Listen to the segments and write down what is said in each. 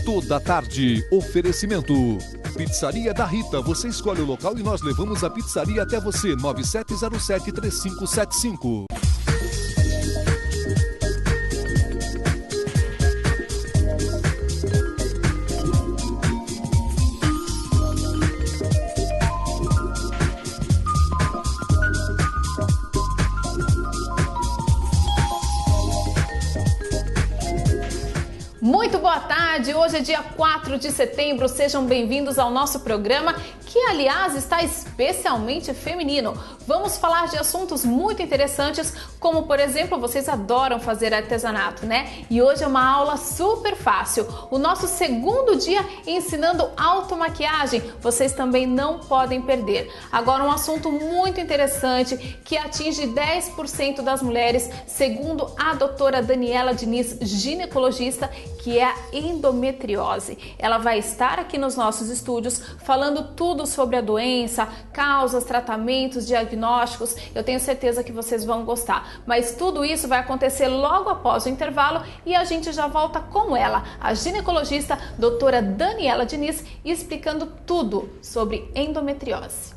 toda tarde. Oferecimento. Pizzaria da Rita. Você escolhe o local e nós levamos a pizzaria até você. 9707-3575. Muito boa tarde, hoje é dia 4 de setembro, sejam bem-vindos ao nosso programa, que aliás está especialmente feminino. Vamos falar de assuntos muito interessantes, como por exemplo, vocês adoram fazer artesanato, né? E hoje é uma aula super fácil, o nosso segundo dia ensinando automaquiagem, vocês também não podem perder. Agora um assunto muito interessante que atinge 10% das mulheres, segundo a doutora Daniela Diniz, ginecologista, que é a endometriose. Ela vai estar aqui nos nossos estúdios falando tudo sobre a doença, causas, tratamentos, diagnósticos. Eu tenho certeza que vocês vão gostar. Mas tudo isso vai acontecer logo após o intervalo e a gente já volta com ela, a ginecologista doutora Daniela Diniz, explicando tudo sobre endometriose.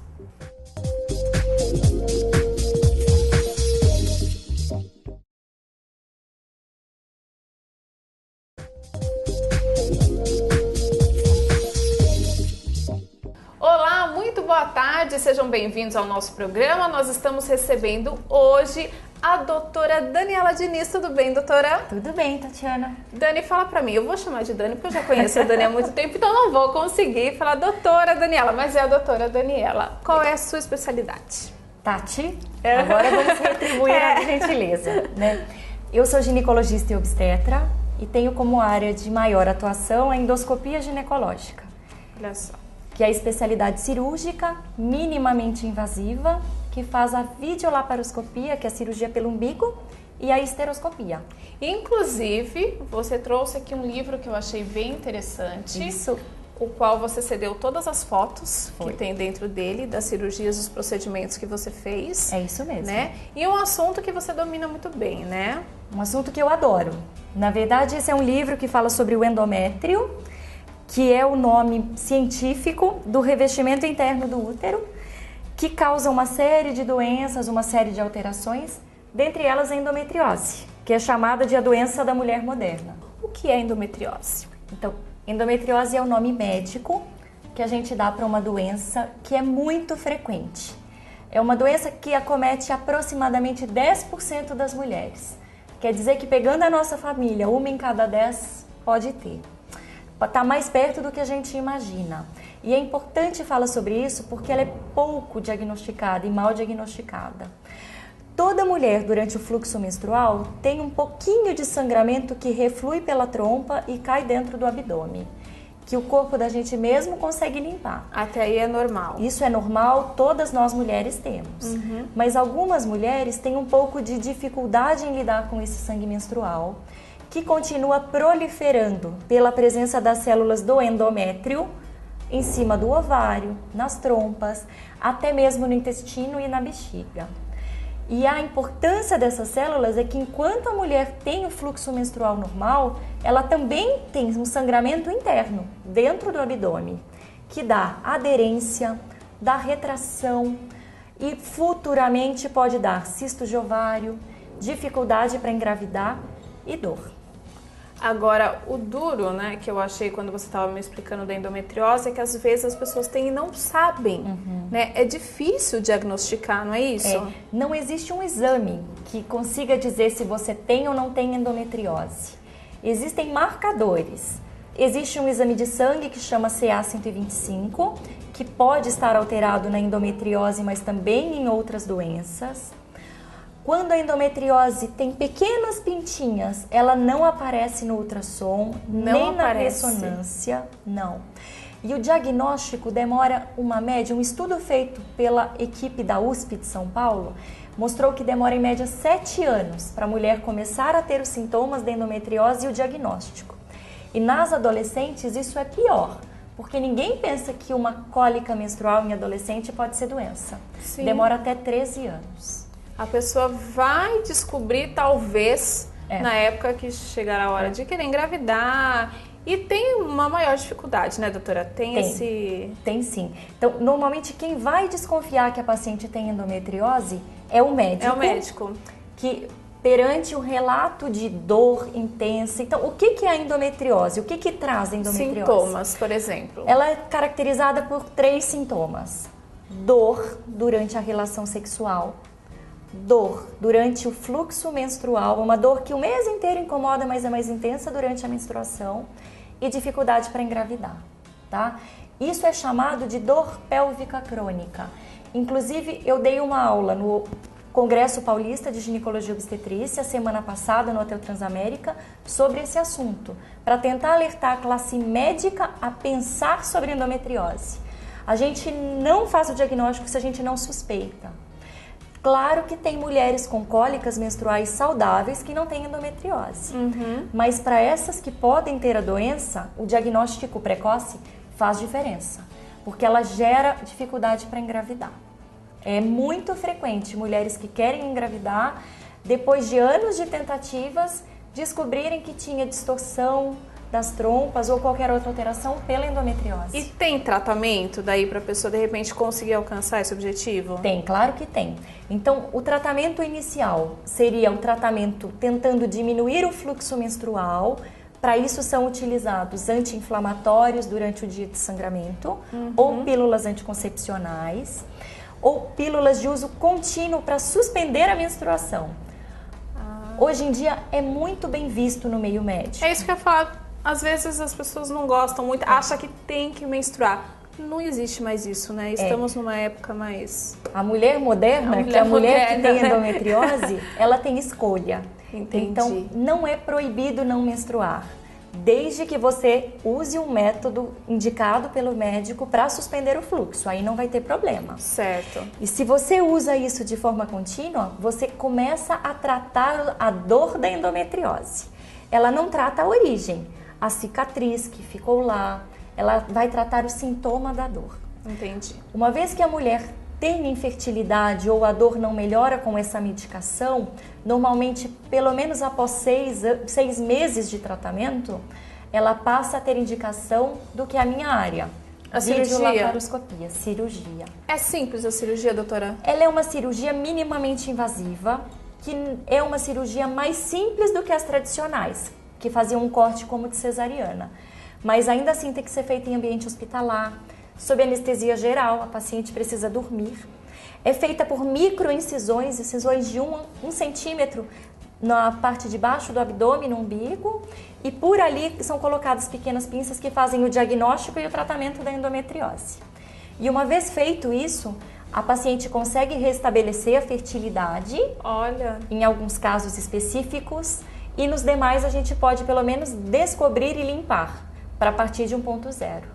Olá, muito boa tarde, sejam bem-vindos ao nosso programa. Nós estamos recebendo hoje a doutora Daniela Diniz. Tudo bem, doutora? Tudo bem, Tatiana. Dani, fala pra mim, eu vou chamar de Dani porque eu já conheço a Dani há muito tempo, então não vou conseguir falar doutora Daniela, mas é a doutora Daniela. Qual é a sua especialidade? Tati, agora vamos retribuir a gentileza, né? Eu sou ginecologista e obstetra e tenho como área de maior atuação a endoscopia ginecológica. Olha só. Que é a especialidade cirúrgica minimamente invasiva, que faz a videolaparoscopia, que é a cirurgia pelo umbigo, e a esteroscopia. Inclusive, você trouxe aqui um livro que eu achei bem interessante. Isso. O qual você cedeu todas as fotos Foi. que tem dentro dele, das cirurgias, dos procedimentos que você fez. É isso mesmo. Né? E um assunto que você domina muito bem, né? Um assunto que eu adoro. Na verdade, esse é um livro que fala sobre o endométrio, que é o nome científico do revestimento interno do útero, que causa uma série de doenças, uma série de alterações, dentre elas a endometriose, que é chamada de a doença da mulher moderna. O que é endometriose? Então, endometriose é o nome médico que a gente dá para uma doença que é muito frequente. É uma doença que acomete aproximadamente 10% das mulheres. Quer dizer que, pegando a nossa família, 1 em cada 10 pode ter. Está mais perto do que a gente imagina. E é importante falar sobre isso porque ela é pouco diagnosticada e mal diagnosticada. Toda mulher, durante o fluxo menstrual, tem um pouquinho de sangramento que reflui pela trompa e cai dentro do abdômen, que o corpo da gente mesmo consegue limpar. Até aí é normal. Isso é normal, todas nós mulheres temos. Mas algumas mulheres têm um pouco de dificuldade em lidar com esse sangue menstrual, que continua proliferando pela presença das células do endométrio em cima do ovário, nas trompas, até mesmo no intestino e na bexiga. E a importância dessas células é que enquanto a mulher tem o fluxo menstrual normal, ela também tem um sangramento interno, dentro do abdômen, que dá aderência, dá retração e futuramente pode dar cisto de ovário, dificuldade para engravidar e dor. Agora, o duro, né, que eu achei quando você estava me explicando da endometriose, é que às vezes as pessoas têm e não sabem, né? É difícil diagnosticar, não é isso? Não existe um exame que consiga dizer se você tem ou não tem endometriose. Existem marcadores. Existe um exame de sangue que chama CA-125, que pode estar alterado na endometriose, mas também em outras doenças. Quando a endometriose tem pequenas pintinhas, ela não aparece no ultrassom, nem na ressonância, não. E o diagnóstico demora uma média, um estudo feito pela equipe da USP de São Paulo, mostrou que demora em média 7 anos para a mulher começar a ter os sintomas da endometriose e o diagnóstico. E nas adolescentes isso é pior, porque ninguém pensa que uma cólica menstrual em adolescente pode ser doença. Sim. Demora até 13 anos. A pessoa vai descobrir, talvez, na época que chegar a hora de querer engravidar E tem uma maior dificuldade, né, doutora? Tem sim. Então, normalmente quem vai desconfiar que a paciente tem endometriose é o médico. É o médico. Que perante um relato de dor intensa. Então, o que é a endometriose? O que traz a endometriose? Sintomas, por exemplo. Ela é caracterizada por 3 sintomas. Dor durante a relação sexual. Dor durante o fluxo menstrual, uma dor que o mês inteiro incomoda, mas é mais intensa durante a menstruação, e dificuldade para engravidar, tá? Isso é chamado de dor pélvica crônica. Inclusive, eu dei uma aula no Congresso Paulista de Ginecologia e Obstetrícia, semana passada, no Hotel Transamérica, sobre esse assunto, para tentar alertar a classe médica a pensar sobre endometriose. A gente não faz o diagnóstico se a gente não suspeita. Claro que tem mulheres com cólicas menstruais saudáveis que não têm endometriose. Mas para essas que podem ter a doença, o diagnóstico precoce faz diferença, porque ela gera dificuldade para engravidar. É muito frequente mulheres que querem engravidar, depois de anos de tentativas, descobrirem que tinha distorção das trompas ou qualquer outra alteração pela endometriose. E tem tratamento daí para a pessoa de repente conseguir alcançar esse objetivo? Tem, claro que tem. Então, o tratamento inicial seria um tratamento tentando diminuir o fluxo menstrual. Para isso são utilizados anti-inflamatórios durante o dia de sangramento, ou pílulas anticoncepcionais, ou pílulas de uso contínuo para suspender a menstruação. Hoje em dia é muito bem visto no meio médico. É isso que eu ia falar. Às vezes as pessoas não gostam muito, acham que tem que menstruar. Não existe mais isso, né? Estamos numa época mais... A mulher moderna, que é a mulher que tem endometriose, ela tem escolha. Entendi. Então, não é proibido não menstruar, desde que você use um método indicado pelo médico para suspender o fluxo. Aí não vai ter problema. Certo. E se você usa isso de forma contínua, você começa a tratar a dor da endometriose. Ela não trata a origem, a cicatriz que ficou lá, ela vai tratar o sintoma da dor. Entendi. Uma vez que a mulher tem infertilidade ou a dor não melhora com essa medicação, normalmente, pelo menos após 6 meses de tratamento, ela passa a ter indicação do que é a minha área. A cirurgia? Videolaparoscopia, cirurgia. É simples a cirurgia, doutora? Ela é uma cirurgia minimamente invasiva, que é uma cirurgia mais simples do que as tradicionais, que faziam um corte como de cesariana. Mas ainda assim tem que ser feita em ambiente hospitalar, sob anestesia geral, a paciente precisa dormir. É feita por microincisões, incisões de 1 centímetro na parte de baixo do abdômen, no umbigo, e por ali são colocadas pequenas pinças que fazem o diagnóstico e o tratamento da endometriose. E uma vez feito isso, a paciente consegue restabelecer a fertilidade, em alguns casos específicos, e nos demais a gente pode pelo menos descobrir e limpar, para partir de um ponto zero.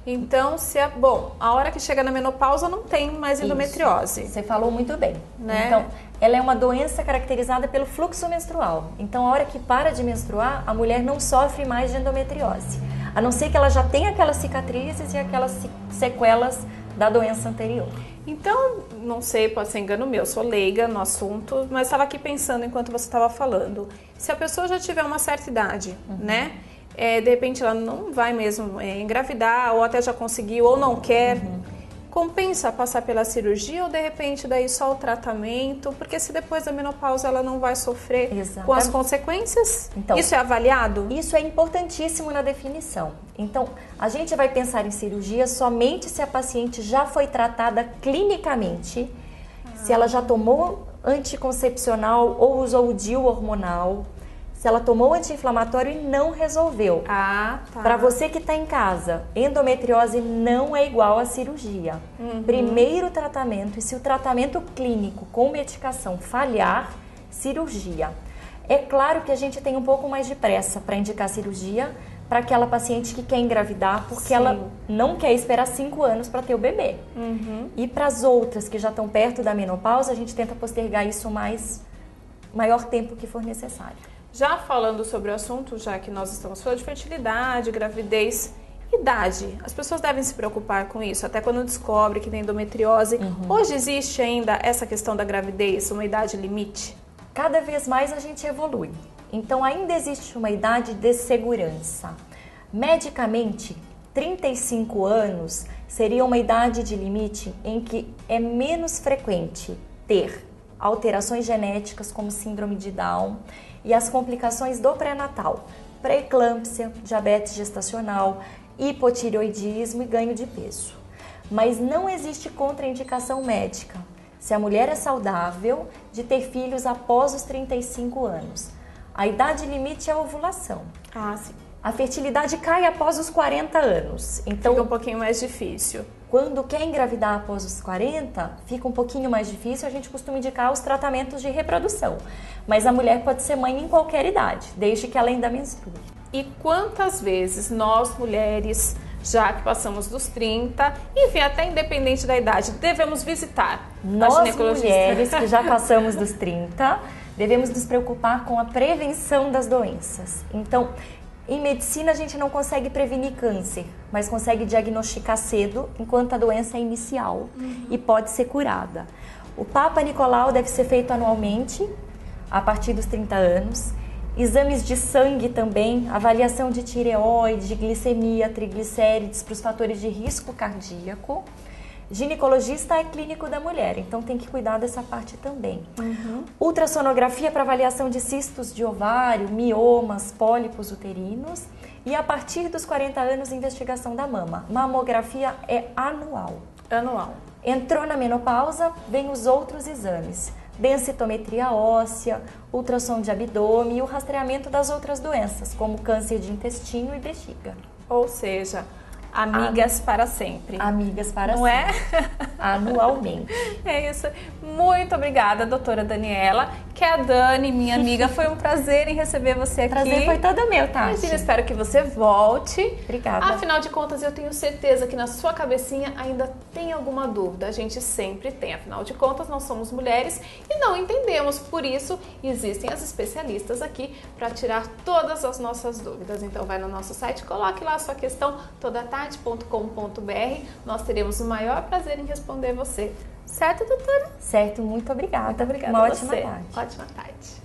Então, a hora que chega na menopausa não tem mais endometriose. Isso, você falou muito bem. Né? Então, ela é uma doença caracterizada pelo fluxo menstrual. Então, a hora que para de menstruar, a mulher não sofre mais de endometriose. A não ser que ela já tenha aquelas cicatrizes e aquelas sequelas da doença anterior. Então, não sei, pode ser engano meu, sou leiga no assunto, mas estava aqui pensando enquanto você estava falando. Se a pessoa já tiver uma certa idade, né? De repente ela não vai mesmo engravidar, ou até já conseguiu, ou não quer. Compensa passar pela cirurgia ou de repente daí só o tratamento? Porque se depois da menopausa ela não vai sofrer com as consequências, então, isso é avaliado? Isso é importantíssimo na definição. Então, a gente vai pensar em cirurgia somente se a paciente já foi tratada clinicamente, se ela já tomou anticoncepcional ou usou o DIU hormonal, se ela tomou anti-inflamatório e não resolveu. Para você que está em casa, endometriose não é igual à cirurgia. Primeiro tratamento, e se o tratamento clínico com medicação falhar, cirurgia. É claro que a gente tem um pouco mais de pressa para indicar cirurgia para aquela paciente que quer engravidar, porque ela não quer esperar 5 anos para ter o bebê. E para as outras que já estão perto da menopausa, a gente tenta postergar isso maior tempo que for necessário. Já falando sobre o assunto, já que nós estamos falando de fertilidade, gravidez, idade. As pessoas devem se preocupar com isso, até quando descobre que tem endometriose. Hoje existe ainda essa questão da gravidez, uma idade limite? Cada vez mais a gente evolui. Então ainda existe uma idade de segurança. Medicamente, 35 anos seria uma idade de limite em que é menos frequente ter alterações genéticas como síndrome de Down e as complicações do pré-natal, pré-eclâmpsia, diabetes gestacional, hipotireoidismo e ganho de peso. Mas não existe contraindicação médica, se a mulher é saudável, de ter filhos após os 35 anos. A idade limite é a ovulação. Ah, sim. A fertilidade cai após os 40 anos. Então, Fica um pouquinho mais difícil. quando quer engravidar após os 40, fica um pouquinho mais difícil, a gente costuma indicar os tratamentos de reprodução. Mas a mulher pode ser mãe em qualquer idade, desde que ela ainda menstrue. E quantas vezes nós, mulheres, já que passamos dos 30, enfim, até independente da idade, devemos visitar a Nós, ginecologista? mulheres que já passamos dos 30, devemos nos preocupar com a prevenção das doenças. Então, em medicina a gente não consegue prevenir câncer, mas consegue diagnosticar cedo, enquanto a doença é inicial e pode ser curada. O Papa Nicolau deve ser feito anualmente, a partir dos 30 anos. Exames de sangue também, avaliação de tireoide, de glicemia, triglicérides para os fatores de risco cardíaco. Ginecologista é clínico da mulher, então tem que cuidar dessa parte também. Ultrassonografia para avaliação de cistos de ovário, miomas, pólipos uterinos. E a partir dos 40 anos, investigação da mama. Mamografia é anual. Anual. Entrou na menopausa, vem os outros exames. Densitometria óssea, ultrassom de abdômen e o rastreamento das outras doenças, como câncer de intestino e bexiga. Ou seja, amigas para sempre. Amigas para Não sempre. é? Anualmente. É isso. Muito obrigada, doutora Daniela, que é a Dani, minha amiga. Foi um prazer em receber você aqui. Prazer foi todo meu, Tati. Imagina, espero que você volte. Obrigada. Afinal de contas, eu tenho certeza que na sua cabecinha ainda tem alguma dúvida. A gente sempre tem. Afinal de contas, nós somos mulheres e não entendemos. Por isso, existem as especialistas aqui para tirar todas as nossas dúvidas. Então, vai no nosso site, coloque lá a sua questão, todatati.com.br. Nós teremos o maior prazer em responder você. Certo, doutora? Certo, muito obrigada. Muito obrigada Uma a ótima você. tarde. Ótima tarde.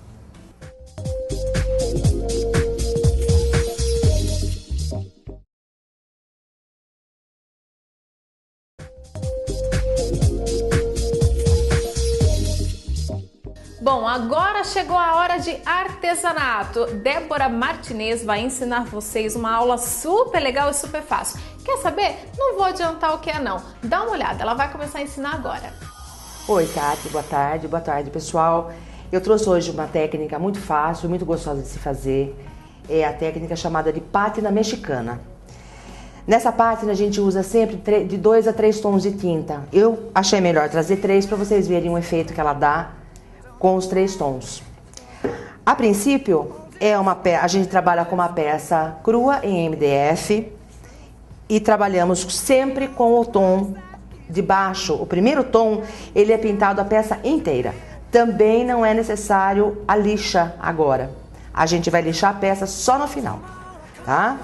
Bom, agora chegou a hora de artesanato. Débora Martinez vai ensinar vocês uma aula super legal e super fácil. Quer saber? Não vou adiantar o que é não. Dá uma olhada, ela vai começar a ensinar agora. Oi, Tati, boa tarde, pessoal. Eu trouxe hoje uma técnica muito fácil, muito gostosa de se fazer. É a técnica chamada de pátina mexicana. Nessa pátina a gente usa sempre de 2 a 3 tons de tinta. Eu achei melhor trazer 3 para vocês verem o efeito que ela dá com os 3 tons. A princípio, a gente trabalha com uma peça crua em MDF e trabalhamos sempre com o tom de baixo. O primeiro tom, ele é pintado a peça inteira. Também não é necessário a lixa agora. A gente vai lixar a peça só no final, tá?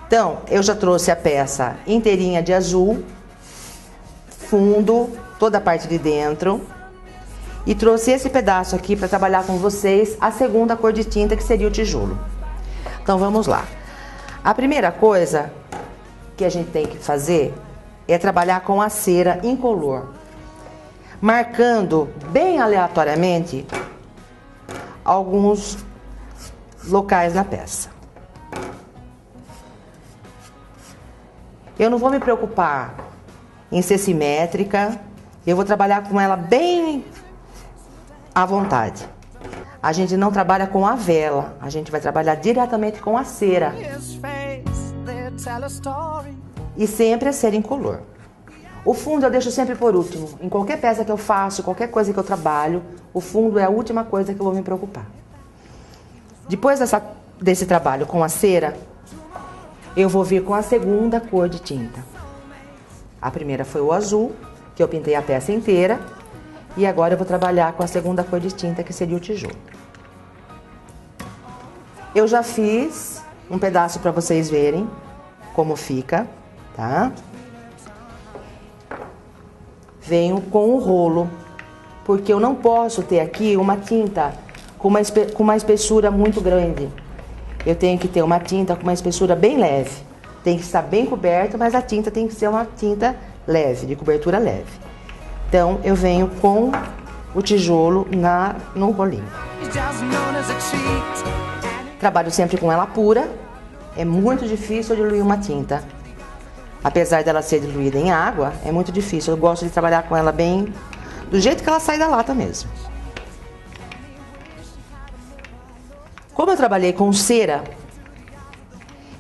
Então, eu já trouxe a peça inteirinha de azul, fundo, toda a parte de dentro. E trouxe esse pedaço aqui para trabalhar com vocês a segunda cor de tinta, que seria o tijolo. Então vamos lá. A primeira coisa que a gente tem que fazer é trabalhar com a cera incolor, marcando bem aleatoriamente alguns locais na peça. Eu não vou me preocupar em ser simétrica, eu vou trabalhar com ela bem à vontade. A gente não trabalha com a vela, a gente vai trabalhar diretamente com a cera. E sempre a cera incolor. O fundo eu deixo sempre por último. Em qualquer peça que eu faço, qualquer coisa que eu trabalho, o fundo é a última coisa que eu vou me preocupar. Depois desse trabalho com a cera, eu vou vir com a segunda cor de tinta. A primeira foi o azul, que eu pintei a peça inteira. E agora eu vou trabalhar com a segunda cor de tinta, que seria o tijolo. Eu já fiz um pedaço para vocês verem como fica, tá? Venho com o rolo, porque eu não posso ter aqui uma tinta com uma espessura muito grande. Eu tenho que ter uma tinta com uma espessura bem leve. tem que estar bem coberto, mas a tinta tem que ser uma tinta leve, de cobertura leve. Então, eu venho com o tijolo no rolinho. Trabalho sempre com ela pura. É muito difícil diluir uma tinta. Apesar dela ser diluída em água, é muito difícil. Eu gosto de trabalhar com ela bem do jeito que ela sai da lata mesmo. Como eu trabalhei com cera,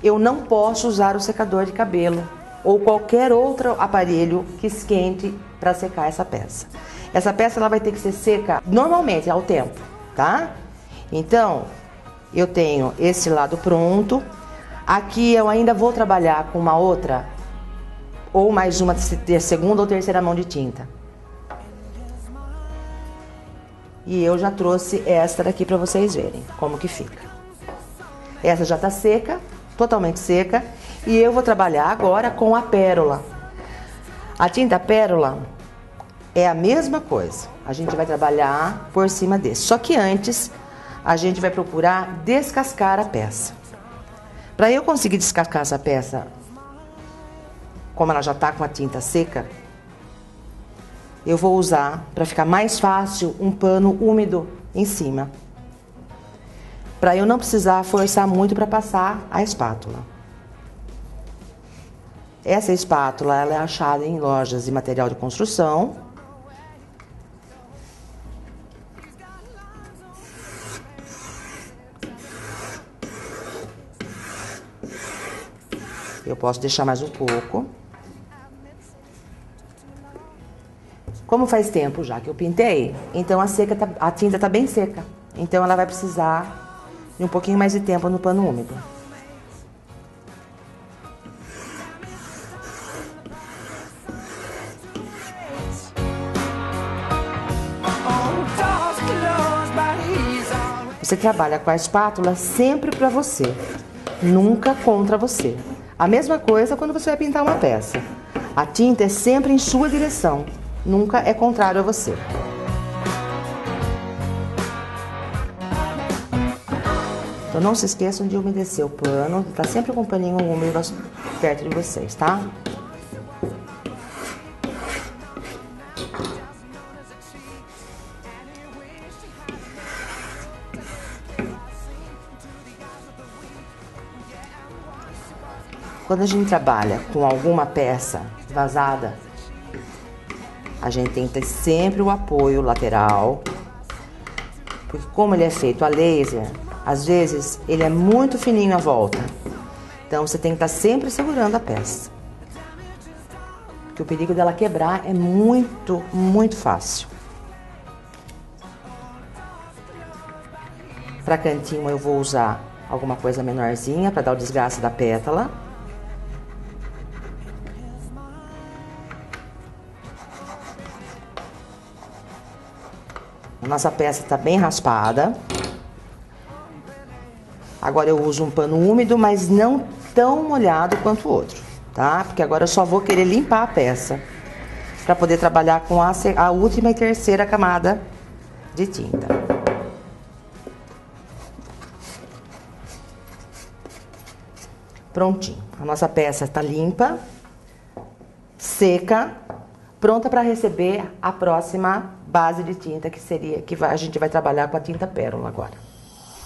eu não posso usar o secador de cabelo ou qualquer outro aparelho que esquente para secar essa peça. Essa peça ela vai ter que ser seca normalmente ao tempo, tá? Então, eu tenho esse lado pronto. Aqui eu ainda vou trabalhar com uma outra ou mais uma segunda ou terceira mão de tinta. E eu já trouxe esta daqui para vocês verem como que fica. Essa já tá seca, totalmente seca, e eu vou trabalhar agora com a pérola. A tinta pérola é a mesma coisa. A gente vai trabalhar por cima desse. Só que antes a gente vai procurar descascar a peça. Para eu conseguir descascar essa peça, como ela já tá com a tinta seca, eu vou usar, para ficar mais fácil, um pano úmido em cima. Para eu não precisar forçar muito para passar a espátula. Essa espátula ela é achada em lojas de material de construção. Eu posso deixar mais um pouco. Como faz tempo já que eu pintei, então a tinta está bem seca. Então ela vai precisar de um pouquinho mais de tempo no pano úmido. Você trabalha com a espátula sempre para você, nunca contra você. A mesma coisa quando você vai pintar uma peça. A tinta é sempre em sua direção, nunca é contrário a você. Então não se esqueçam de umedecer o pano, tá sempre com um paninho úmido perto de vocês, tá? Quando a gente trabalha com alguma peça vazada, a gente tem que ter sempre o apoio lateral, porque como ele é feito a laser, às vezes ele é muito fininho à volta. Então você tem que estar sempre segurando a peça. Porque o perigo dela quebrar é muito, muito fácil. Para cantinho eu vou usar alguma coisa menorzinha para dar o desgaste da pétala. Nossa peça está bem raspada. Agora eu uso um pano úmido, mas não tão molhado quanto o outro, tá? Porque agora eu só vou querer limpar a peça para poder trabalhar com a última e terceira camada de tinta. Prontinho. A nossa peça está limpa, seca, pronta para receber a próxima base de tinta, a gente vai trabalhar com a tinta pérola agora.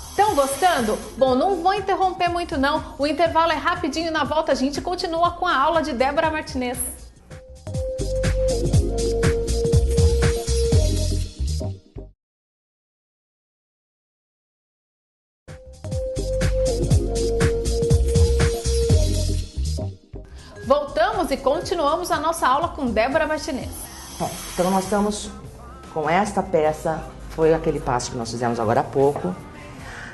Estão gostando? Bom, não vou interromper muito não, o intervalo é rapidinho, na volta a gente continua com a aula de Débora Martinez. Voltamos e continuamos a nossa aula com Débora Martinez. Então nós estamos com esta peça, foi aquele passo que nós fizemos agora há pouco.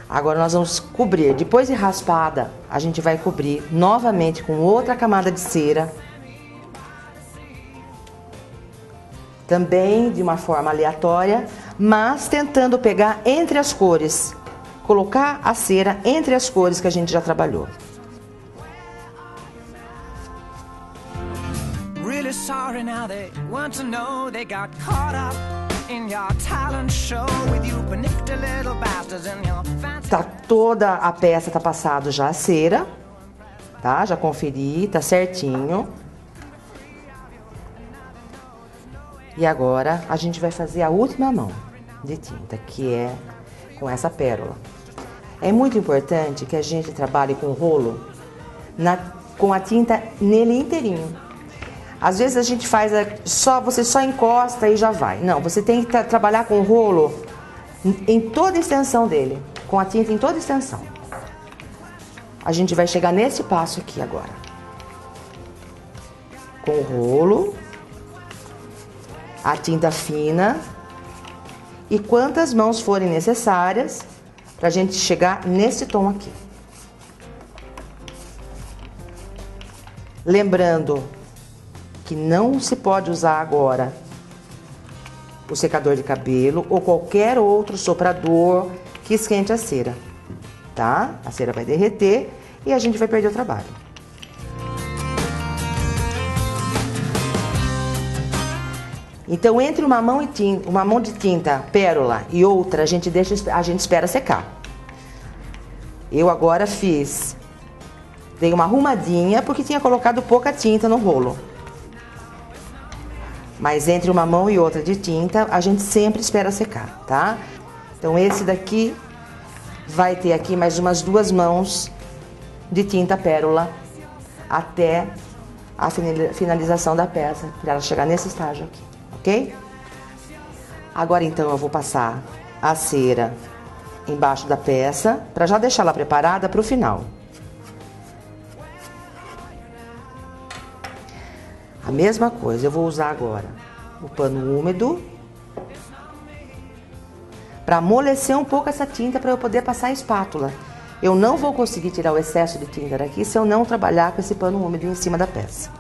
Agora nós vamos cobrir, depois de raspada, a gente vai cobrir novamente com outra camada de cera. Também de uma forma aleatória, mas tentando pegar entre as cores. Colocar a cera entre as cores que a gente já trabalhou. Sorry now they want to know they got caught up in your talent show with you panicked little bastards in your fancy. Tá toda a peça tá passado já a cera. tá? Já conferi, tá certinho. E agora a gente vai fazer a última mão de tinta, que é com essa pérola. É muito importante que a gente trabalhe com o rolo com a tinta nele inteirinho. Às vezes a gente faz você só encosta e já vai. Não, você tem que trabalhar com o rolo em toda a extensão dele, com a tinta em toda a extensão. A gente vai chegar nesse passo aqui agora. Com o rolo, a tinta fina e quantas mãos forem necessárias para a gente chegar nesse tom aqui. Lembrando que não se pode usar agora o secador de cabelo ou qualquer outro soprador que esquente a cera, tá? A cera vai derreter e a gente vai perder o trabalho. Então, entre uma mão de tinta pérola e outra, a gente espera secar. Eu agora dei uma arrumadinha porque tinha colocado pouca tinta no rolo. Mas entre uma mão e outra de tinta, a gente sempre espera secar, tá? Então, esse daqui vai ter aqui mais umas 2 mãos de tinta pérola até a finalização da peça, para ela chegar nesse estágio aqui, ok? Agora, então, eu vou passar a cera embaixo da peça, para já deixar ela preparada para o final. A mesma coisa, eu vou usar agora o pano úmido para amolecer um pouco essa tinta para eu poder passar a espátula. Eu não vou conseguir tirar o excesso de tinta daqui se eu não trabalhar com esse pano úmido em cima da peça.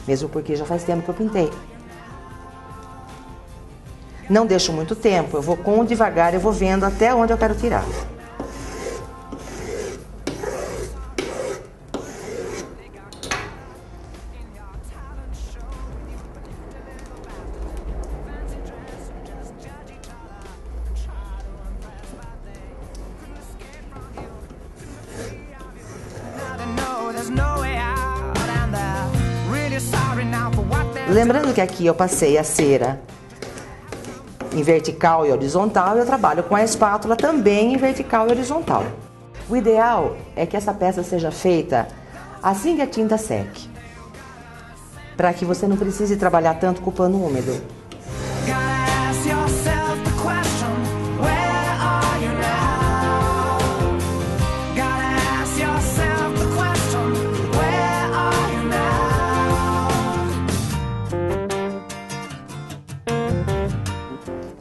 Mesmo porque já faz tempo que eu pintei. Não deixo muito tempo, eu vou com devagar, eu vou vendo até onde eu quero tirar. Lembrando que aqui eu passei a cera em vertical e horizontal, eu trabalho com a espátula também em vertical e horizontal. O ideal é que essa peça seja feita assim que a tinta seque, para que você não precise trabalhar tanto com o pano úmido.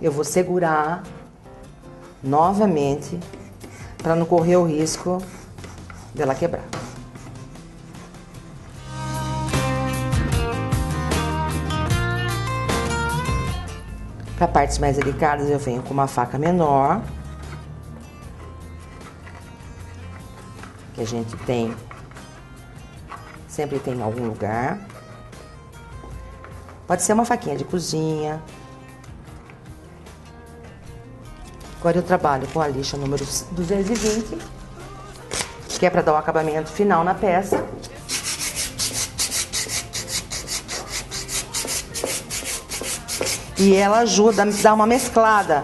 Eu vou segurar novamente para não correr o risco dela quebrar. Para partes mais delicadas eu venho com uma faca menor, que a gente sempre tem em algum lugar. Pode ser uma faquinha de cozinha. Agora eu trabalho com a lixa número 220, que é para dar o acabamento final na peça. E ela ajuda a dar uma mesclada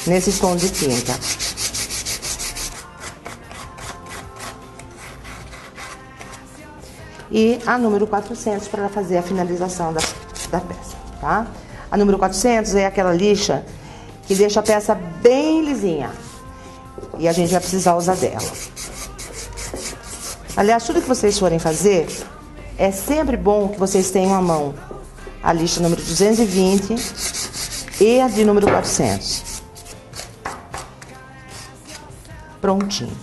nesse tom de tinta. E a número 400 para fazer a finalização da peça, tá? A número 400 é aquela lixa que deixa a peça bem lisinha. E a gente vai precisar usar dela. Aliás, tudo que vocês forem fazer, é sempre bom que vocês tenham à mão a lixa número 220 e a de número 400. Prontinho.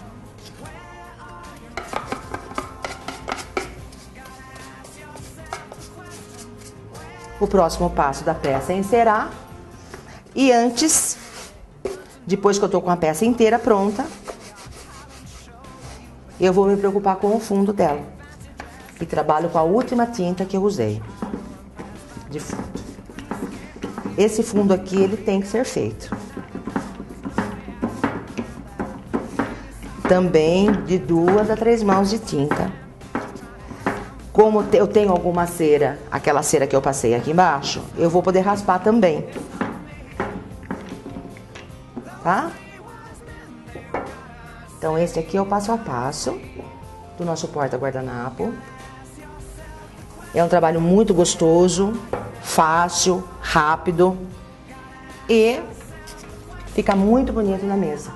O próximo passo da peça é encerar. E antes, depois que eu tô com a peça inteira pronta, eu vou me preocupar com o fundo dela. E trabalho com a última tinta que eu usei de fundo. Esse fundo aqui, ele tem que ser feito. também de 2 a 3 mãos de tinta. Como eu tenho alguma cera, aquela cera que eu passei aqui embaixo, eu vou poder raspar também. Tá? Então esse aqui é o passo a passo do nosso porta-guardanapo. É um trabalho muito gostoso, fácil, rápido e fica muito bonito na mesa.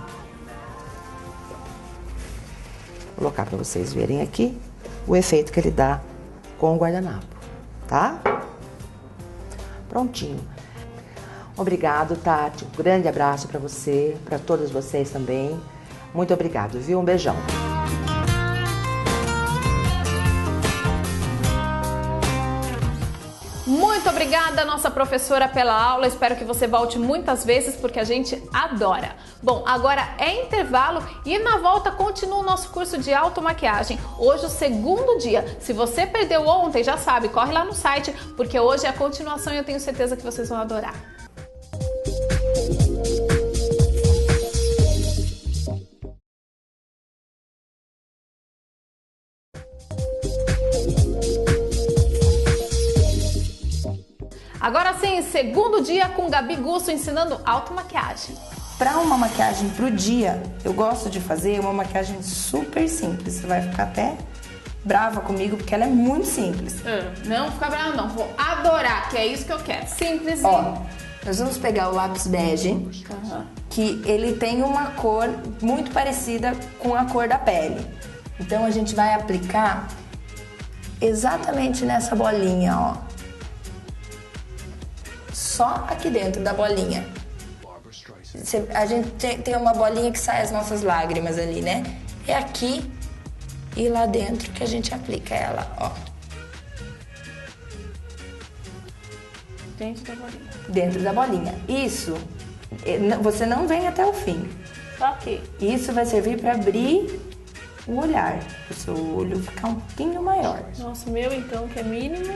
Vou colocar para vocês verem aqui o efeito que ele dá com o guardanapo, tá? Prontinho. Obrigado, Tati. Um grande abraço para você, para todos vocês também. Muito obrigado, viu? Um beijão. Muito obrigada, nossa professora, pela aula. Espero que você volte muitas vezes, porque a gente adora. Bom, agora é intervalo e na volta continua o nosso curso de automaquiagem. Hoje o segundo dia. Se você perdeu ontem, já sabe, corre lá no site, porque hoje é a continuação e eu tenho certeza que vocês vão adorar. Agora sim, segundo dia com Gabi Gusso ensinando automaquiagem. Para uma maquiagem pro dia, eu gosto de fazer uma maquiagem super simples. Você vai ficar até brava comigo, porque ela é muito simples. Não fica brava não, vou adorar, que é isso que eu quero. Simples. Ó, nós vamos pegar o lápis bege, que ele tem uma cor muito parecida com a cor da pele. Então a gente vai aplicar exatamente nessa bolinha, ó. Só aqui dentro da bolinha. A gente tem uma bolinha que sai as nossas lágrimas ali, né? É aqui e lá dentro que a gente aplica ela, ó. Dentro da bolinha. Dentro da bolinha. Isso, você não vem até o fim. Só aqui. Isso vai servir para abrir o olhar. O seu olho ficar um pouquinho maior. Nossa, o meu então, que é mínimo.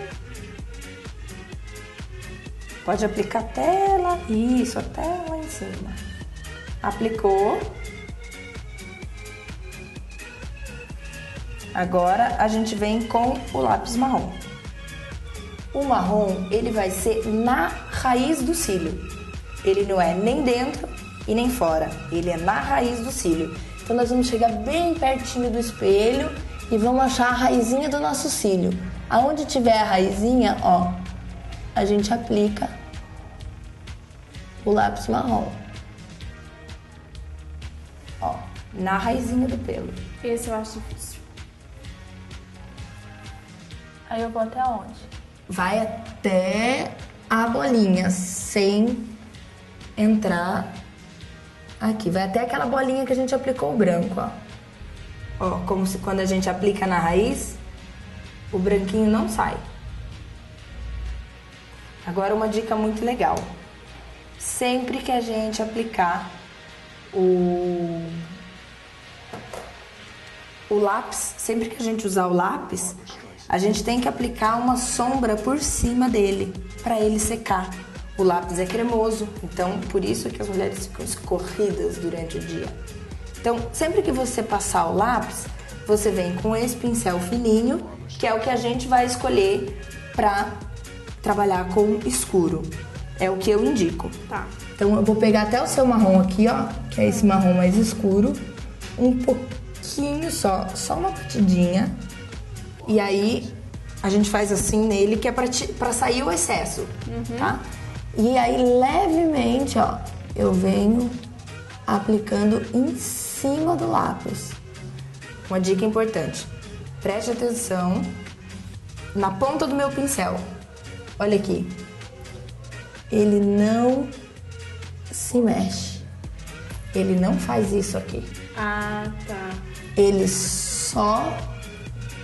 Pode aplicar até lá, isso, até lá em cima. Aplicou. Agora a gente vem com o lápis marrom. O marrom, ele vai ser na raiz do cílio. Ele não é nem dentro e nem fora, ele é na raiz do cílio. Então nós vamos chegar bem pertinho do espelho e vamos achar a raizinha do nosso cílio. Aonde tiver a raizinha, ó, a gente aplica o lápis marrom. Ó, na raizinha do pelo. Esse eu acho difícil. Aí eu vou até onde? Vai até a bolinha, sem entrar aqui. Vai até aquela bolinha que a gente aplicou o branco, ó. Ó, como se quando a gente aplica na raiz, o branquinho não sai. Agora uma dica muito legal. Sempre que a gente aplicar o lápis, sempre que a gente usar o lápis, a gente tem que aplicar uma sombra por cima dele, para ele secar. O lápis é cremoso, então por isso que as mulheres ficam escorridas durante o dia. Então, sempre que você passar o lápis, você vem com esse pincel fininho, que é o que a gente vai escolher para trabalhar com escuro. É o que eu indico. Tá. Então eu vou pegar até o seu marrom aqui, ó, que é esse marrom mais escuro, um pouquinho só uma batidinha. E aí a gente faz assim nele, que é pra sair o excesso, tá? E aí levemente, ó, eu venho aplicando em cima do lápis. Uma dica importante, preste atenção na ponta do meu pincel. Olha aqui, ele não se mexe, ele não faz isso aqui. Ah, tá. Ele só,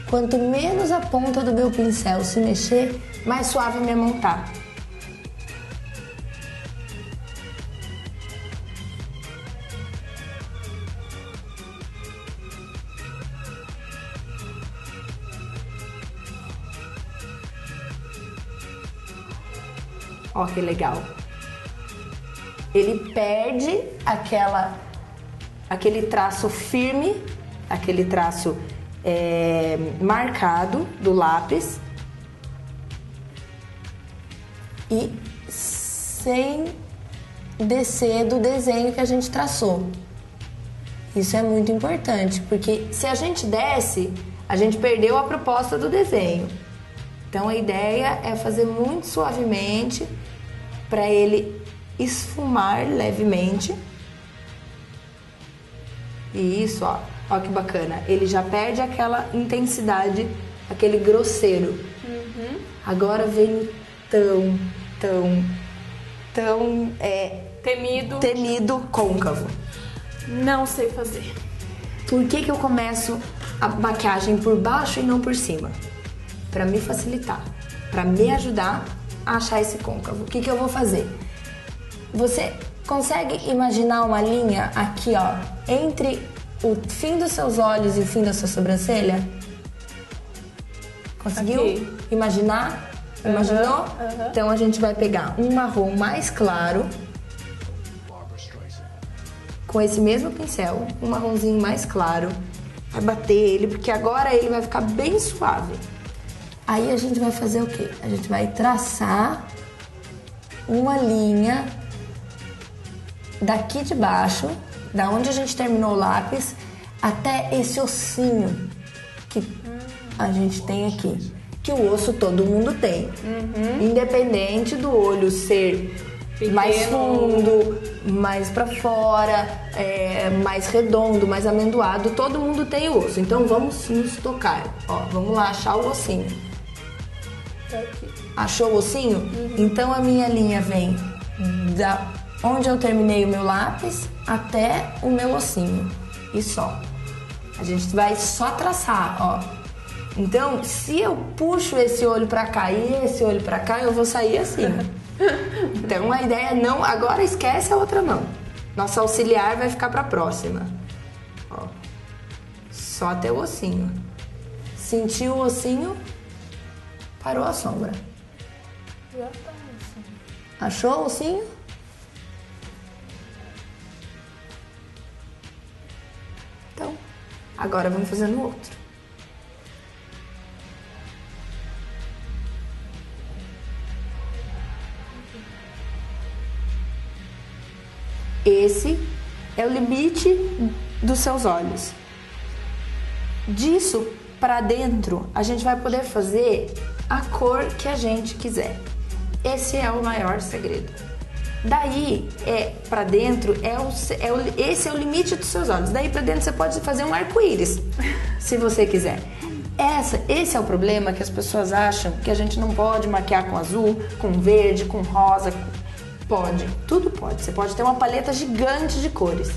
quanto menos a ponta do meu pincel se mexer, mais suave a minha mão tá. Ó que legal. Ele perde aquela aquele traço firme, aquele traço marcado do lápis e sem descer do desenho que a gente traçou. Isso é muito importante, porque se a gente desce, a gente perdeu a proposta do desenho. Então a ideia é fazer muito suavemente para ele esfumar levemente. E isso, ó que bacana. Ele já perde aquela intensidade, aquele grosseiro. Agora vem tão temido côncavo. Não sei fazer. Por que eu começo a maquiagem por baixo e não por cima? Para me facilitar, para me ajudar a achar esse côncavo. O que eu vou fazer? Você consegue imaginar uma linha aqui, ó, entre o fim dos seus olhos e o fim da sua sobrancelha? Conseguiu imaginar? Imaginou? Então a gente vai pegar um marrom mais claro com esse mesmo pincel, um marronzinho mais claro, vai bater ele, porque agora ele vai ficar bem suave. Aí a gente vai fazer o quê? A gente vai traçar uma linha daqui de baixo, da onde a gente terminou o lápis, até esse ossinho que a gente tem aqui. Que o osso todo mundo tem. Independente do olho ser pequeno, mais fundo, mais pra fora, mais redondo, mais amendoado, todo mundo tem o osso. Então vamos nos tocar. Ó, vamos lá achar o ossinho. Achou o ossinho? Então a minha linha vem da onde eu terminei o meu lápis até o meu ossinho. E só. A gente vai só traçar, ó. Então, se eu puxo esse olho pra cá e esse olho pra cá, eu vou sair assim. Então, a ideia é não... Agora esquece a outra mão. Nossa auxiliar vai ficar pra próxima. Ó. Só até o ossinho. Sentiu o ossinho, parou a sombra. Achou o ossinho? Então, agora vamos fazer no outro. Esse é o limite dos seus olhos. Disso para dentro, a gente vai poder fazer a cor que a gente quiser. Esse é o maior segredo. Daí, para dentro, esse é o limite dos seus olhos. Daí para dentro você pode fazer um arco-íris, se você quiser. Esse é o problema, que as pessoas acham que a gente não pode maquiar com azul, com verde, com rosa. Pode, tudo pode. Você pode ter uma paleta gigante de cores.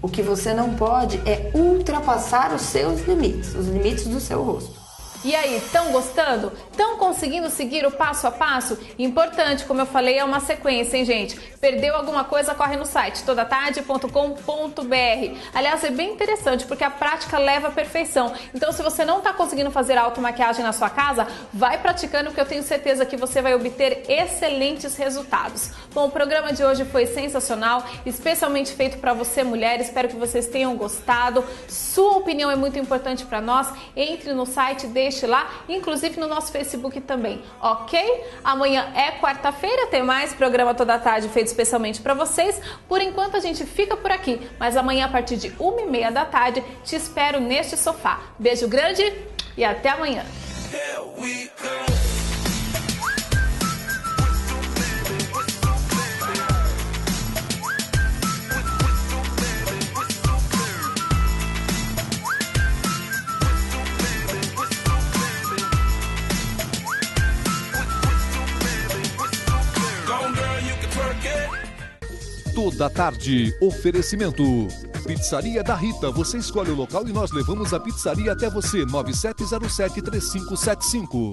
O que você não pode é ultrapassar os seus limites, os limites do seu rosto. E aí, estão gostando? Estão conseguindo seguir o passo a passo? Importante, como eu falei, é uma sequência, hein, gente? Perdeu alguma coisa, corre no site todatarde.com.br. Aliás, é bem interessante, porque a prática leva à perfeição. Então, se você não está conseguindo fazer automaquiagem na sua casa, vai praticando, porque eu tenho certeza que você vai obter excelentes resultados. Bom, o programa de hoje foi sensacional, especialmente feito para você, mulher. Espero que vocês tenham gostado. Sua opinião é muito importante para nós. Entre no site, deixe lá, inclusive no nosso Facebook também, ok? Amanhã é quarta-feira, tem mais programa Toda Tarde feito especialmente para vocês. Por enquanto a gente fica por aqui, mas amanhã a partir de 1h30 da tarde te espero neste sofá. Beijo grande e até amanhã. Toda Tarde, oferecimento. Pizzaria da Rita, você escolhe o local e nós levamos a pizzaria até você. 9707-3575.